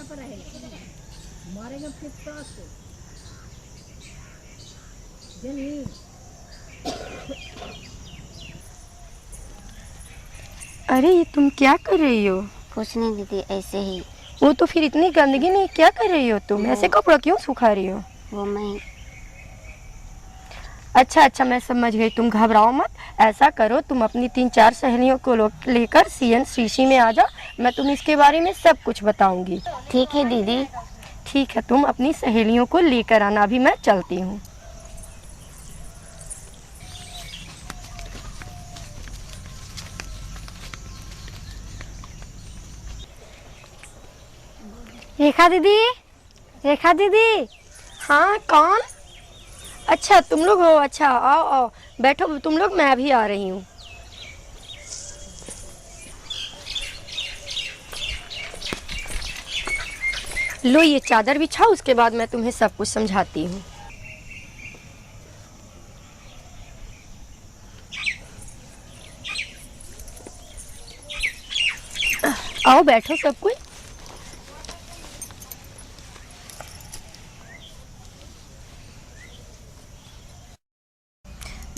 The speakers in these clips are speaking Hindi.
मारेंगे अरे ये तुम क्या कर रही हो? कुछ नहीं दीदी, ऐसे ही। वो तो फिर इतनी गंदगी में क्या कर रही हो तुम? ऐसे कपड़ा क्यों सुखा रही हो? वो मैं अच्छा, मैं समझ गई। तुम घबराओ मत। ऐसा करो, तुम अपनी 3-4 सहेलियों को लेकर CNCC में आ जाओ। मैं तुम्हें इसके बारे में सब कुछ बताऊंगी। ठीक है दीदी। ठीक है, तुम अपनी सहेलियों को लेकर आना। अभी मैं चलती हूँ। रेखा दीदी, रेखा दीदी। हाँ, कौन? अच्छा, तुम लोग हो। अच्छा, आओ आओ, बैठो तुम लोग, मैं अभी आ रही हूँ। लो ये चादर बिछाओ, उसके बाद मैं तुम्हें सब कुछ समझाती हूँ। आओ बैठो सब कोई।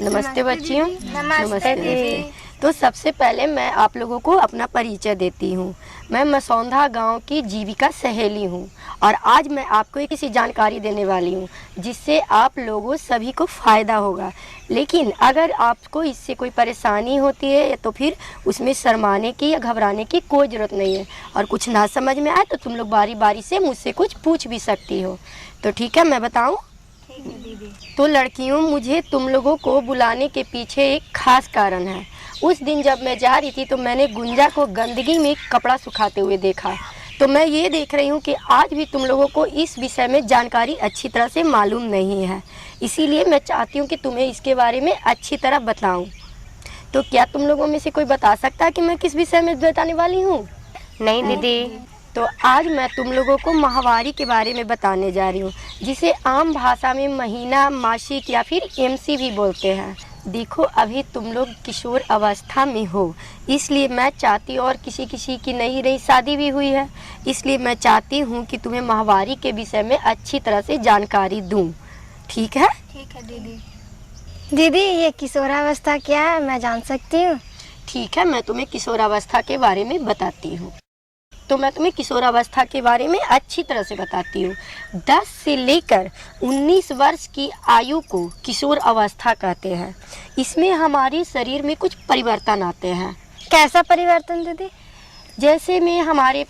नमस्ते बच्चियों। नमस्ते दीदी। तो सबसे पहले मैं आप लोगों को अपना परिचय देती हूँ। मैं मसौंधा गांव की जीविका सहेली हूँ और आज मैं आपको एक ऐसी जानकारी देने वाली हूँ जिससे आप लोगों सभी को फ़ायदा होगा। लेकिन अगर आपको इससे कोई परेशानी होती है तो फिर उसमें शर्माने की या घबराने की कोई ज़रूरत नहीं है। और कुछ ना समझ में आए तो तुम लोग बारी बारी से मुझसे कुछ पूछ भी सकती हो। तो ठीक है, मैं बताऊँ? तो लड़कियों, मुझे तुम लोगों को बुलाने के पीछे एक खास कारण है। उस दिन जब मैं जा रही थी तो मैंने गुंजा को गंदगी में कपड़ा सुखाते हुए देखा। तो मैं ये देख रही हूँ कि आज भी तुम लोगों को इस विषय में जानकारी अच्छी तरह से मालूम नहीं है। इसीलिए मैं चाहती हूँ कि तुम्हें इसके बारे में अच्छी तरह बताऊँ। तो क्या तुम लोगों में से कोई बता सकता है कि मैं किस विषय में बताने वाली हूँ? नहीं दीदी। तो आज मैं तुम लोगों को माहवारी के बारे में बताने जा रही हूँ, जिसे आम भाषा में महीना, मासिक या फिर MC भी बोलते हैं। देखो, अभी तुम लोग किशोर अवस्था में हो, इसलिए मैं चाहती हूँ, और किसी किसी की नई नई शादी भी हुई है, इसलिए मैं चाहती हूँ कि तुम्हें माहवारी के विषय में अच्छी तरह से जानकारी दूँ। ठीक है? ठीक है दीदी। दीदी, ये किशोरावस्था क्या है, मैं जान सकती हूँ? ठीक है, मैं तुम्हें किशोरावस्था के बारे में बताती हूँ। तो मैं तुम्हें किशोरावस्था के बारे में अच्छी तरह से बताती हूँ। 10 से लेकर 19 वर्ष की आयु को किशोर अवस्था कहते हैं। इसमें हमारे शरीर में कुछ परिवर्तन आते हैं। कैसा परिवर्तन दीदी? जैसे में हमारे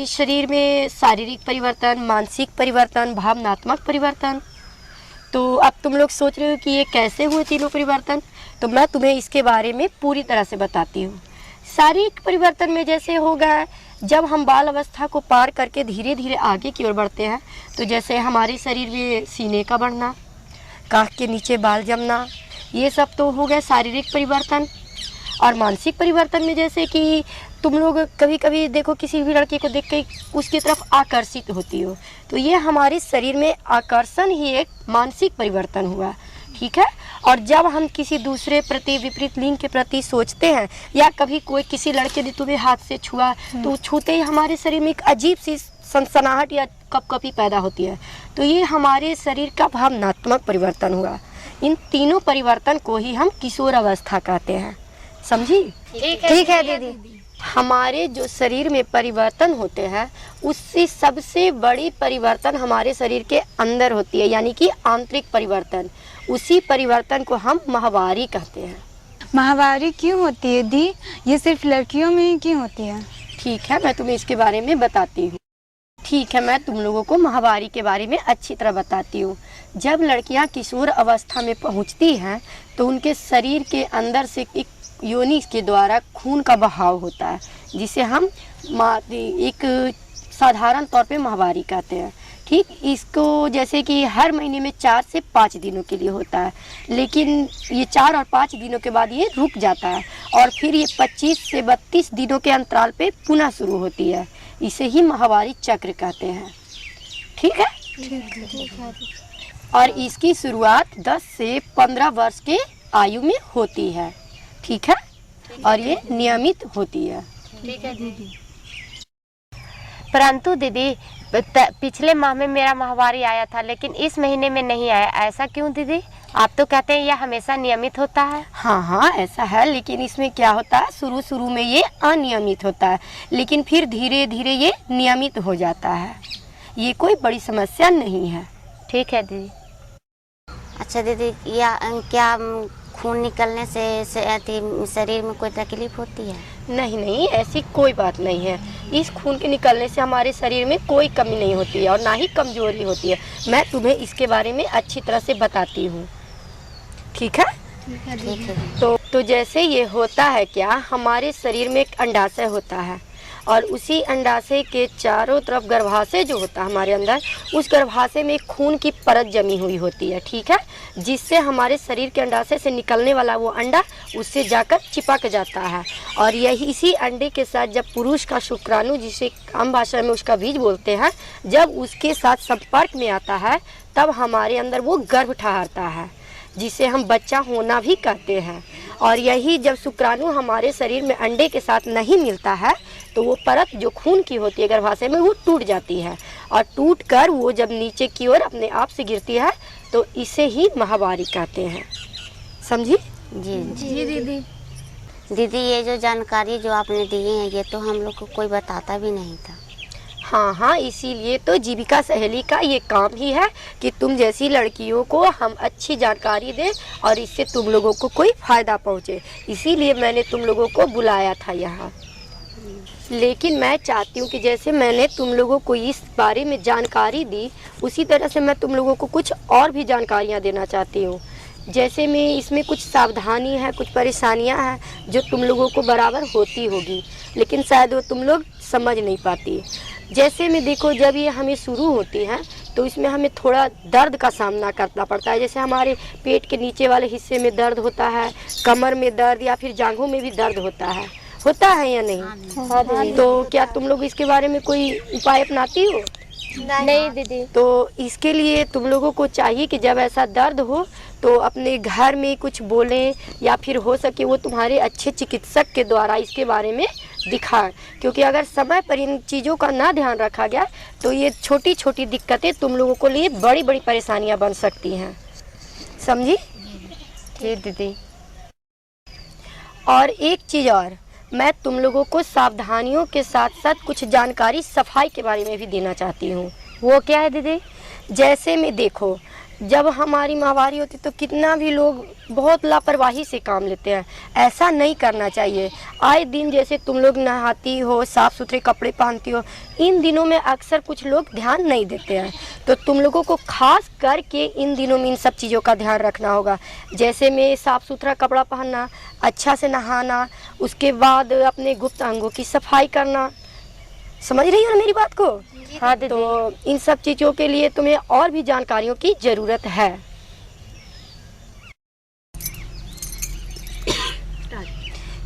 शरीर में शारीरिक परिवर्तन, मानसिक परिवर्तन, भावनात्मक परिवर्तन। तो अब तुम लोग सोच रहे हो कि ये कैसे हुए तीनों परिवर्तन, तो मैं तुम्हें इसके बारे में पूरी तरह से बताती हूँ। शारीरिक परिवर्तन में जैसे होगा, जब हम बाल अवस्था को पार करके धीरे धीरे आगे की ओर बढ़ते हैं, तो जैसे हमारे शरीर में सीने का बढ़ना, काख के नीचे बाल जमना, ये सब तो हो गए शारीरिक परिवर्तन। और मानसिक परिवर्तन में जैसे कि तुम लोग कभी कभी देखो, किसी भी लड़के को देख के उसकी तरफ आकर्षित होती हो, तो ये हमारे शरीर में आकर्षण ही एक मानसिक परिवर्तन हुआ। ठीक है? और जब हम किसी दूसरे प्रति, विपरीत लिंग के प्रति सोचते हैं, या कभी कोई किसी लड़के ने तुम्हें हाथ से छुआ, तो छूते ही हमारे शरीर में एक अजीब सी सनसनाहट या कपकपी पैदा होती है। तो ये हमारे शरीर का भावनात्मक परिवर्तन हुआ। इन तीनों परिवर्तन को ही हम किशोर अवस्था कहते हैं। समझी? ठीक है दीदी। हमारे जो शरीर में परिवर्तन होते हैं, उससे सबसे बड़ी परिवर्तन हमारे शरीर के अंदर होती है, यानी कि आंतरिक परिवर्तन। उसी परिवर्तन को हम माहवारी कहते हैं। माहवारी क्यों होती है दी? ये सिर्फ लड़कियों में ही क्यों होती है? ठीक है, मैं तुम्हें इसके बारे में बताती हूँ। ठीक है, मैं तुम लोगों को माहवारी के बारे में अच्छी तरह बताती हूँ। जब लड़कियाँ किशोर अवस्था में पहुँचती हैं, तो उनके शरीर के अंदर से एक योनि के द्वारा खून का बहाव होता है, जिसे हम एक साधारण तौर पे माहवारी कहते हैं। ठीक, इसको जैसे कि हर महीने में 4 से 5 दिनों के लिए होता है, लेकिन ये 4 और 5 दिनों के बाद ये रुक जाता है और फिर ये 25 से 32 दिनों के अंतराल पे पुनः शुरू होती है। इसे ही माहवारी चक्र कहते हैं। ठीक है? ठीक है। और इसकी शुरुआत 10 से 15 वर्ष के आयु में होती है। ठीक है? और ये नियमित होती है। ठीक है दीदी। परंतु दीदी पिछले माह में मेरा माहवारी आया था, लेकिन इस महीने में नहीं आया, ऐसा क्यों दीदी? आप तो कहते हैं यह हमेशा नियमित होता है। हाँ हाँ ऐसा है, लेकिन इसमें क्या होता है, शुरू शुरू में ये अनियमित होता है, लेकिन फिर धीरे धीरे ये नियमित हो जाता है। ये कोई बड़ी समस्या नहीं है। ठीक है दीदी। अच्छा दीदी, या क्या खून निकलने से शरीर में कोई तकलीफ होती है? नहीं नहीं, ऐसी कोई बात नहीं है। इस खून के निकलने से हमारे शरीर में कोई कमी नहीं होती है और ना ही कमजोरी होती है। मैं तुम्हें इसके बारे में अच्छी तरह से बताती हूँ, ठीक है? ठीक है। तो जैसे ये होता है क्या, हमारे शरीर में एक अंडाशय होता है और उसी अंडाशय के चारों तरफ गर्भाशय जो होता है हमारे अंदर, उस गर्भाशय में एक खून की परत जमी हुई होती है, ठीक है? जिससे हमारे शरीर के अंडाशय से निकलने वाला वो अंडा उससे जाकर चिपक जाता है और यही इसी अंडे के साथ जब पुरुष का शुक्राणु, जिसे आम भाषा में उसका बीज बोलते हैं, जब उसके साथ संपर्क में आता है तब हमारे अंदर वो गर्भ ठहरता है, जिसे हम बच्चा होना भी कहते हैं। और यही जब शुक्राणु हमारे शरीर में अंडे के साथ नहीं मिलता है तो वो परत जो खून की होती है गर्भाशय में, वो टूट जाती है और टूटकर वो जब नीचे की ओर अपने आप से गिरती है तो इसे ही माहवारी कहते हैं। समझी? जी जी दीदी। दीदी, ये जो जानकारी जो आपने दी है ये तो हम लोग को कोई बताता भी नहीं था। हाँ हाँ, इसीलिए तो जीविका सहेली का ये काम ही है कि तुम जैसी लड़कियों को हम अच्छी जानकारी दें और इससे तुम लोगों को कोई फ़ायदा पहुँचे। इसीलिए मैंने तुम लोगों को बुलाया था यहाँ। लेकिन मैं चाहती हूँ कि जैसे मैंने तुम लोगों को इस बारे में जानकारी दी, उसी तरह से मैं तुम लोगों को कुछ और भी जानकारियाँ देना चाहती हूँ। जैसे में इसमें कुछ सावधानी है, कुछ परेशानियाँ हैं जो तुम लोगों को बराबर होती होगी, लेकिन शायद वो तुम लोग समझ नहीं पाती। जैसे में देखो, जब ये हमें शुरू होती है तो इसमें हमें थोड़ा दर्द का सामना करना पड़ता है। जैसे हमारे पेट के नीचे वाले हिस्से में दर्द होता है, कमर में दर्द या फिर जांघों में भी दर्द होता है या नहीं? हाँ। तो क्या तुम लोग इसके बारे में कोई उपाय अपनाती हो? नहीं दीदी। तो इसके लिए तुम लोगों को चाहिए कि जब ऐसा दर्द हो तो अपने घर में कुछ बोलें या फिर हो सके वो तुम्हारे अच्छे चिकित्सक के द्वारा इसके बारे में दिखाएं, क्योंकि अगर समय पर इन चीज़ों का ना ध्यान रखा गया तो ये छोटी छोटी दिक्कतें तुम लोगों को लिए बड़ी बड़ी परेशानियां बन सकती हैं। समझी? ठीक दीदी। और एक चीज़ और, मैं तुम लोगों को सावधानियों के साथ साथ कुछ जानकारी सफाई के बारे में भी देना चाहती हूँ। वो क्या है दीदी? जैसे में देखो, जब हमारी माहवारी होती तो कितना भी लोग बहुत लापरवाही से काम लेते हैं। ऐसा नहीं करना चाहिए। आए दिन जैसे तुम लोग नहाती हो, साफ़ सुथरे कपड़े पहनती हो, इन दिनों में अक्सर कुछ लोग ध्यान नहीं देते हैं, तो तुम लोगों को खास करके इन दिनों में इन सब चीज़ों का ध्यान रखना होगा। जैसे में साफ़ सुथरा कपड़ा पहनना, अच्छा से नहाना, उसके बाद अपने गुप्त अंगों की सफाई करना। समझ रही हो ना मेरी बात को? हाँ दीदी। तो इन सब चीज़ों के लिए तुम्हें और भी जानकारियों की ज़रूरत है।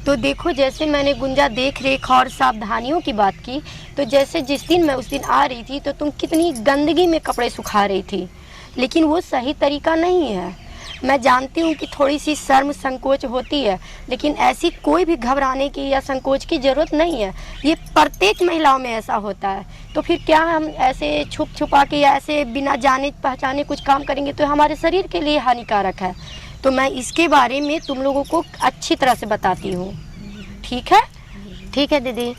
तो देखो, जैसे मैंने गुंजा देख रेख और सावधानियों की बात की, तो जैसे जिस दिन मैं उस दिन आ रही थी तो तुम कितनी गंदगी में कपड़े सुखा रही थी, लेकिन वो सही तरीका नहीं है। मैं जानती हूँ कि थोड़ी सी शर्म संकोच होती है, लेकिन ऐसी कोई भी घबराने की या संकोच की ज़रूरत नहीं है। ये प्रत्येक महिलाओं में ऐसा होता है। तो फिर क्या हम ऐसे छुप छुपा के या ऐसे बिना जाने पहचाने कुछ काम करेंगे तो हमारे शरीर के लिए हानिकारक है। तो मैं इसके बारे में तुम लोगों को अच्छी तरह से बताती हूँ, ठीक है? ठीक है दीदी।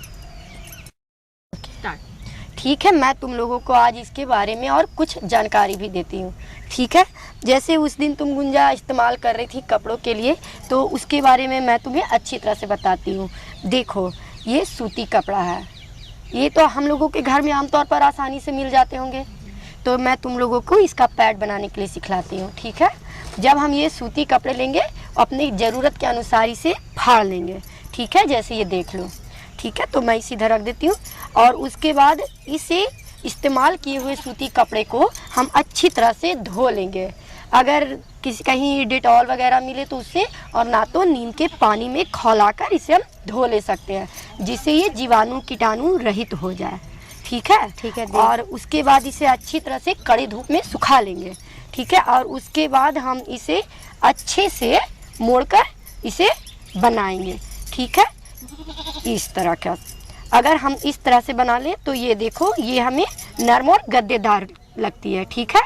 ठीक है, मैं तुम लोगों को आज इसके बारे में और कुछ जानकारी भी देती हूँ, ठीक है? जैसे उस दिन तुम गुंजा इस्तेमाल कर रही थी कपड़ों के लिए, तो उसके बारे में मैं तुम्हें अच्छी तरह से बताती हूँ। देखो, ये सूती कपड़ा है, ये तो हम लोगों के घर में आमतौर पर आसानी से मिल जाते होंगे। तो मैं तुम लोगों को इसका पैड बनाने के लिए सिखलाती हूँ, ठीक है? जब हम ये सूती कपड़े लेंगे, अपनी ज़रूरत के अनुसार इसे फाड़ लेंगे, ठीक है? जैसे ये देख लो, ठीक है? तो मैं इसे इधर रख देती हूँ और उसके बाद इसे इस्तेमाल किए हुए सूती कपड़े को हम अच्छी तरह से धो लेंगे। अगर किसी कहीं डेटॉल वगैरह मिले तो उससे, और ना तो नीम के पानी में खौलाकर इसे हम धो ले सकते हैं, जिससे ये जीवाणु कीटाणु रहित हो जाए, ठीक है? ठीक है। और उसके बाद इसे अच्छी तरह से कड़ी धूप में सुखा लेंगे, ठीक है? और उसके बाद हम इसे अच्छे से मोड़कर इसे बनाएंगे, ठीक है? इस तरह का। अगर हम इस तरह से बना लें तो ये देखो, ये हमें नरम और गद्देदार लगती है। ठीक है,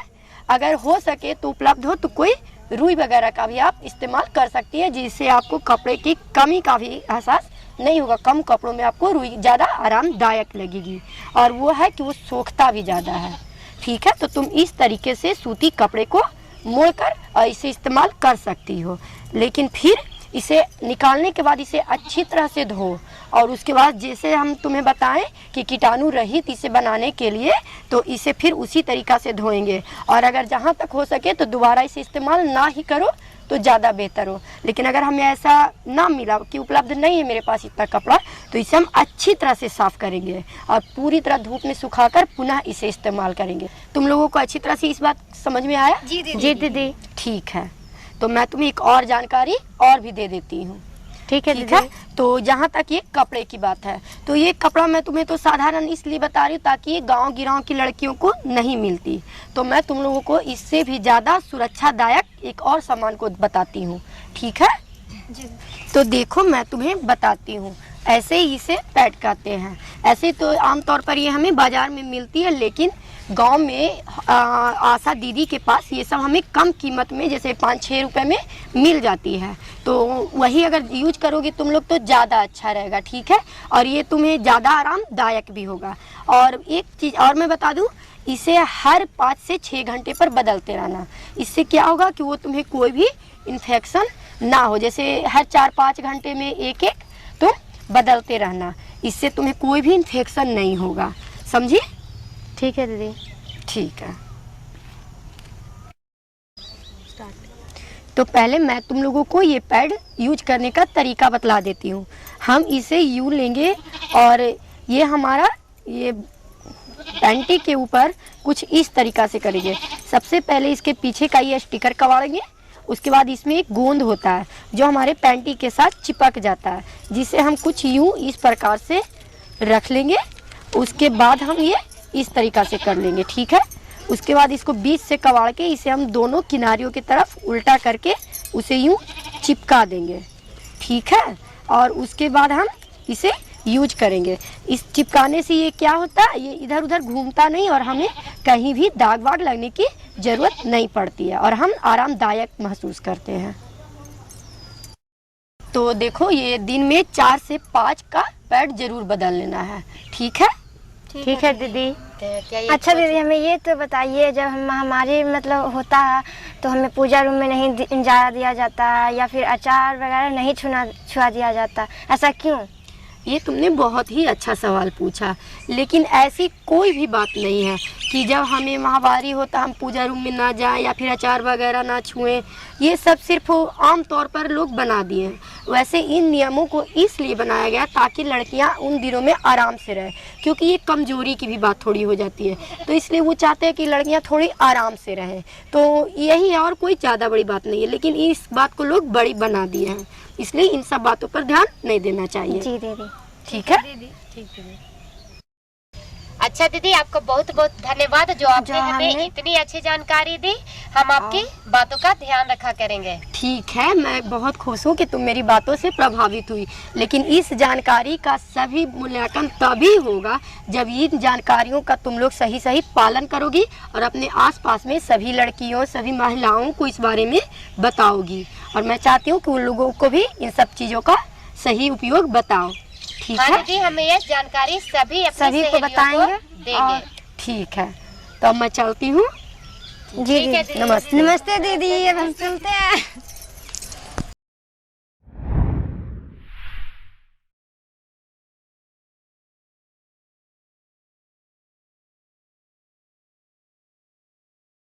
अगर हो सके तो उपलब्ध हो तो कोई रुई वगैरह का भी आप इस्तेमाल कर सकती है, जिससे आपको कपड़े की कमी का भी एहसास नहीं होगा। कम कपड़ों में आपको रुई ज़्यादा आरामदायक लगेगी, और वो है कि वो सोखता भी ज़्यादा है। ठीक है, तो तुम इस तरीके से सूती कपड़े को मोड़कर इसे इस्तेमाल कर सकती हो। लेकिन फिर इसे निकालने के बाद इसे अच्छी तरह से धो, और उसके बाद जैसे हम तुम्हें बताएं कि कीटाणु रहित इसे बनाने के लिए, तो इसे फिर उसी तरीक़ा से धोएंगे। और अगर जहाँ तक हो सके तो दोबारा इसे इस्तेमाल ना ही करो तो ज़्यादा बेहतर हो। लेकिन अगर हमें ऐसा ना मिला कि उपलब्ध नहीं है मेरे पास इतना कपड़ा, तो इसे हम अच्छी तरह से साफ़ करेंगे और पूरी तरह धूप में सुखाकर पुनः इसे इस्तेमाल करेंगे। तुम लोगों को अच्छी तरह से इस बात समझ में आया? जी जी दीदी। ठीक है, तो मैं तुम्हें एक और जानकारी और भी दे देती हूँ। ठीक है ठीक दीदी। है, तो जहाँ तक ये कपड़े की बात है, तो ये कपड़ा मैं तुम्हें तो साधारण इसलिए बता रही हूँ ताकि ये गांव गिराव की लड़कियों को नहीं मिलती। तो मैं तुम लोगों को इससे भी ज़्यादा सुरक्षादायक एक और सामान को बताती हूँ। ठीक है जी। तो देखो, मैं तुम्हें बताती हूँ। ऐसे ही इसे पैड कहते हैं। ऐसे तो आमतौर पर ये हमें बाज़ार में मिलती है, लेकिन गांव में आशा दीदी के पास ये सब हमें कम कीमत में, जैसे 5-6 रुपए में मिल जाती है। तो वही अगर यूज करोगे तुम लोग तो ज़्यादा अच्छा रहेगा। ठीक है, और ये तुम्हें ज़्यादा आरामदायक भी होगा। और एक चीज़ और मैं बता दूं, इसे हर 5 से 6 घंटे पर बदलते रहना। इससे क्या होगा कि वो तुम्हें कोई भी इन्फेक्शन ना हो। जैसे हर 4-5 घंटे में एक तुम बदलते रहना, इससे तुम्हें कोई भी इन्फेक्शन नहीं होगा। समझी? ठीक है दीदी। ठीक है, तो पहले मैं तुम लोगों को ये पैड यूज करने का तरीका बतला देती हूँ। हम इसे यूँ लेंगे और ये हमारा ये पैंटी के ऊपर कुछ इस तरीका से करेंगे। सबसे पहले इसके पीछे का ये स्टिकर कवाड़ेंगे। उसके बाद इसमें एक गोंद होता है जो हमारे पैंटी के साथ चिपक जाता है, जिसे हम कुछ यूँ इस प्रकार से रख लेंगे। उसके बाद हम ये इस तरीका से कर लेंगे। ठीक है, उसके बाद इसको बीच से कवाड़ के इसे हम दोनों किनारियों की तरफ उल्टा करके उसे यूं चिपका देंगे। ठीक है, और उसके बाद हम इसे यूज करेंगे। इस चिपकाने से ये क्या होता है, ये इधर उधर घूमता नहीं और हमें कहीं भी दाग वाग लगने की ज़रूरत नहीं पड़ती है और हम आरामदायक महसूस करते हैं। तो देखो, ये दिन में 4 से 5 का पैड जरूर बदल लेना है। ठीक है? ठीक है दीदी। अच्छा दीदी, हमें ये तो बताइए, जब हम हमारी मतलब होता है तो हमें पूजा रूम में नहीं जा दिया जाता है, या फिर अचार वगैरह नहीं छुआ दिया जाता, ऐसा क्यों? ये तुमने बहुत ही अच्छा सवाल पूछा। लेकिन ऐसी कोई भी बात नहीं है कि जब हमें माहवारी होता हम पूजा रूम में ना जाएं या फिर अचार वगैरह ना छुएं। ये सब सिर्फ आम तौर पर लोग बना दिए हैं। वैसे इन नियमों को इसलिए बनाया गया ताकि लड़कियां उन दिनों में आराम से रहें, क्योंकि ये कमजोरी की भी बात थोड़ी हो जाती है। तो इसलिए वो चाहते हैं कि लड़कियां थोड़ी आराम से रहें। तो यही है, और कोई ज़्यादा बड़ी बात नहीं है। लेकिन इस बात को लोग बड़ी बना दिए हैं, इसलिए इन सब बातों पर ध्यान नहीं देना चाहिए। जी दीदी। ठीक है? अच्छा दीदी, आपको बहुत बहुत धन्यवाद जो आपने हमें इतनी अच्छी जानकारी दी। हम आपकी बातों का ध्यान रखा करेंगे। ठीक है, मैं बहुत खुश हूँ कि तुम मेरी बातों से प्रभावित हुई। लेकिन इस जानकारी का सभी मूल्यांकन तभी होगा जब इन जानकारियों का तुम लोग सही सही पालन करोगी और अपने आसपास में सभी लड़कियों, सभी महिलाओं को इस बारे में बताओगी। और मैं चाहती हूँ कि उन लोगों को भी इन सब चीज़ों का सही उपयोग बताओ। ठीक हाँ है? दीदी, हमें ये जानकारी सभी को बताएंगे। देंगे। ठीक है, तो अब मैं चलती हूँ। जी ठीक है दीदी। दीदी। नमस्ते। नमस्ते दीदी, अब हम चलते हैं।